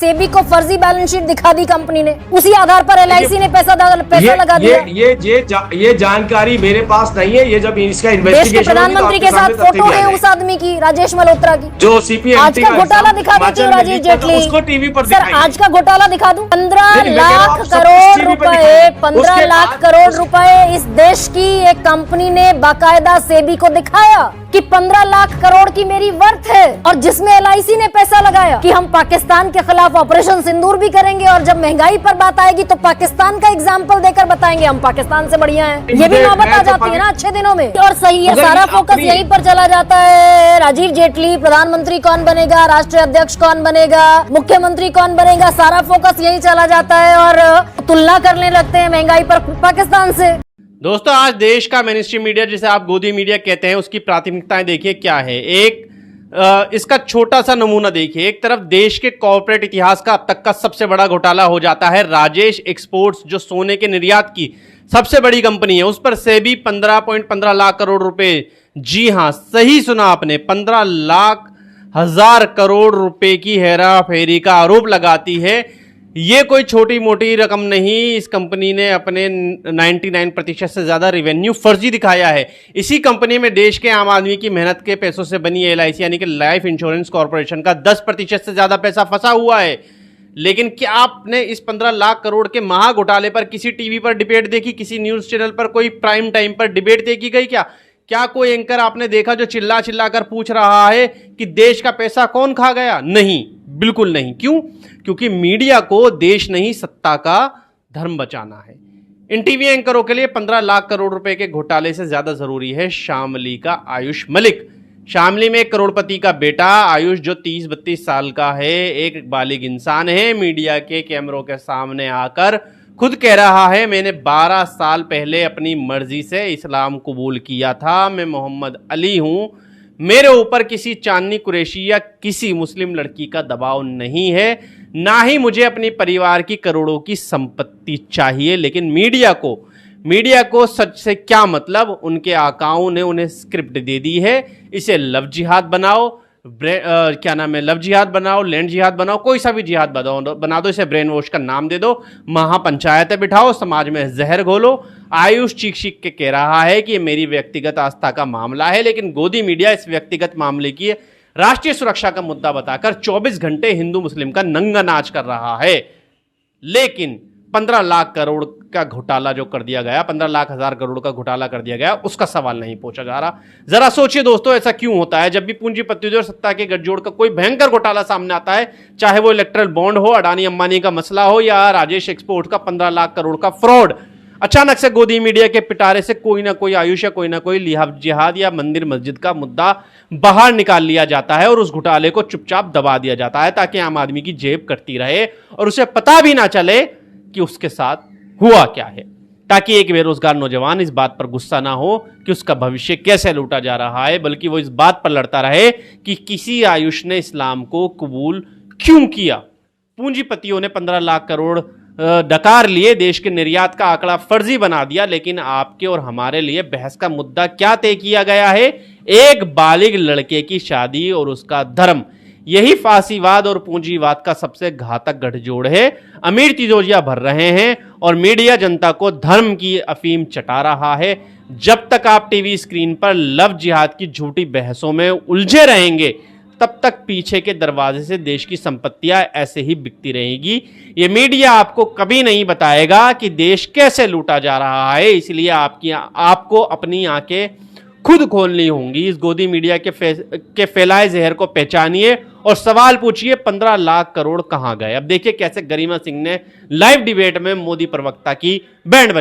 सेबी को फर्जी balance sheet दिखा दी कंपनी ने, उसी आधार पर एलआईसी ने पैसा लगा दिया। ये जानकारी मेरे पास नहीं है। ये जब इसका इन्वेस्टिगेशन, देश के प्रधानमंत्री के साथ फोटो है उस आदमी की, राजेश मल्होत्रा की, जो सीपीएम आज का घोटाला दिखा देती हूँ राजेश जेटली, उसको टीवी पर सर आज का घोटाला दिखा दूं। 15 लाख करोड़ रुपए, 15 लाख करोड़ रुपए इस देश की एक कंपनी ने बाकायदा सेबी को दिखाया कि 15 लाख करोड़ की मेरी वर्थ है, और जिसमें एलआईसी ने पैसा लगाया कि हम पाकिस्तान के खिलाफ ऑपरेशन सिंदूर भी करेंगे, और जब महंगाई पर बात आएगी तो पाकिस्तान का एग्जाम्पल देकर बताएंगे हम पाकिस्तान से बढ़िया हैं। ये भी नौबत आ जाती है ना अच्छे दिनों में, और सही है, सारा फोकस यहीं पर चला जाता है। राजीव जेटली प्रधानमंत्री कौन बनेगा, राष्ट्रीय अध्यक्ष कौन बनेगा, मुख्यमंत्री कौन बनेगा, सारा फोकस यही चला जाता है और तुलना करने लगते हैं महंगाई पर पाकिस्तान से। दोस्तों, आज देश का मेनस्ट्रीम मीडिया, जिसे आप गोदी मीडिया कहते हैं, उसकी प्राथमिकताएं देखिए क्या है। इसका छोटा सा नमूना देखिए। एक तरफ देश के कॉर्पोरेट इतिहास का अब तक का सबसे बड़ा घोटाला हो जाता है। राजेश एक्सपोर्ट्स, जो सोने के निर्यात की सबसे बड़ी कंपनी है, उस पर सेबी 15.15 लाख करोड़ रुपए, जी हां सही सुना आपने, 15 लाख हजार करोड़ रुपए की हेरा फेरी का आरोप लगाती है। ये कोई छोटी मोटी रकम नहीं। इस कंपनी ने अपने 99% से ज्यादा रेवेन्यू फर्जी दिखाया है। इसी कंपनी में देश के आम आदमी की मेहनत के पैसों से बनी एलआईसी यानी कि लाइफ इंश्योरेंस कॉर्पोरेशन का 10% से ज्यादा पैसा फंसा हुआ है। लेकिन क्या आपने इस 15 लाख करोड़ के महा घोटाले पर किसी टीवी पर डिबेट देखी, किसी न्यूज चैनल पर कोई प्राइम टाइम पर डिबेट देखी गई? क्या कोई एंकर आपने देखा जो चिल्ला चिल्ला कर पूछ रहा है कि देश का पैसा कौन खा गया? नहीं, बिल्कुल नहीं। क्यों? क्योंकि मीडिया को देश नहीं सत्ता का धर्म बचाना है। इन टीवी एंकरों के लिए 15 लाख करोड़ रुपए के घोटाले से ज्यादा जरूरी है शामली का आयुष मलिक। शामली में एक करोड़पति का बेटा आयुष, जो 30-32 साल का है, एक बालिग इंसान है, मीडिया के कैमरों के सामने आकर खुद कह रहा है, मैंने 12 साल पहले अपनी मर्जी से इस्लाम कबूल किया था, मैं मोहम्मद अली हूं, मेरे ऊपर किसी चांदनी कुरैशी या किसी मुस्लिम लड़की का दबाव नहीं है, ना ही मुझे अपने परिवार की करोड़ों की संपत्ति चाहिए। लेकिन मीडिया को सच से क्या मतलब? उनके आकाओं ने उन्हें स्क्रिप्ट दे दी है, इसे लव जिहाद बनाओ, लव जिहाद बनाओ, लैंड जिहाद बनाओ, कोई सा भी जिहाद बना दो, इसे ब्रेन वॉश का नाम दे दो, महापंचायतें बिठाओ, समाज में जहर घोलो। आयुष चीख चीख के कह रहा है कि ये मेरी व्यक्तिगत आस्था का मामला है, लेकिन गोदी मीडिया इस व्यक्तिगत मामले की राष्ट्रीय सुरक्षा का मुद्दा बताकर 24 घंटे हिंदू मुस्लिम का नंगा नाच कर रहा है। लेकिन 15 लाख करोड़ का घोटाला जो कर दिया गया, 15 लाख हजार करोड़ का घोटाला कर दिया गया, उसका सवाल नहीं पूछा जा रहा। जरा सोचिए दोस्तों, ऐसा क्यों होता है? जब भी पूंजीपतियों और सत्ता के गठजोड़ का कोई भयंकर घोटाला सामने आता है, चाहे वो इलेक्ट्रल बॉन्ड हो, अडानी अंबानी का मसला हो, या राजेश एक्सपोर्ट का 15 लाख करोड़ का फ्रॉड, अचानक से गोदी मीडिया के पिटारे से कोई ना कोई आयुष या कोई ना कोई लिहाज जिहाद या मंदिर मस्जिद का मुद्दा बाहर निकाल लिया जाता है और उस घोटाले को चुपचाप दबा दिया जाता है, ताकि आम आदमी की जेब कटती रहे और उसे पता भी ना चले कि उसके साथ हुआ क्या है, ताकि एक बेरोजगार नौजवान इस बात पर गुस्सा ना हो कि उसका भविष्य कैसे लूटा जा रहा है, बल्कि वो इस बात पर लड़ता रहे कि किसी आयुष ने इस्लाम को कबूल क्यों किया। पूंजीपतियों ने 15 लाख करोड़ डकार लिए, देश के निर्यात का आंकड़ा फर्जी बना दिया, लेकिन आपके और हमारे लिए बहस का मुद्दा क्या तय किया गया है? एक बालिग लड़के की शादी और उसका धर्म। यही फांसीवाद और पूंजीवाद का सबसे घातक गठजोड़ है। अमीर तिजोरियां भर रहे हैं और मीडिया जनता को धर्म की अफीम चटा रहा है। जब तक आप टीवी स्क्रीन पर लव जिहाद की झूठी बहसों में उलझे रहेंगे, तब तक पीछे के दरवाजे से देश की संपत्तियां ऐसे ही बिकती रहेगी। ये मीडिया आपको कभी नहीं बताएगा कि देश कैसे लूटा जा रहा है, इसलिए आपको अपनी आंखें खुद खोलनी होंगी। इस गोदी मीडिया के फैलाए जहर को पहचानिए और सवाल पूछिए, 15 लाख करोड़ कहां गए? अब देखिए कैसे गरिमा सिंह ने लाइव डिबेट में मोदी प्रवक्ता की बैंड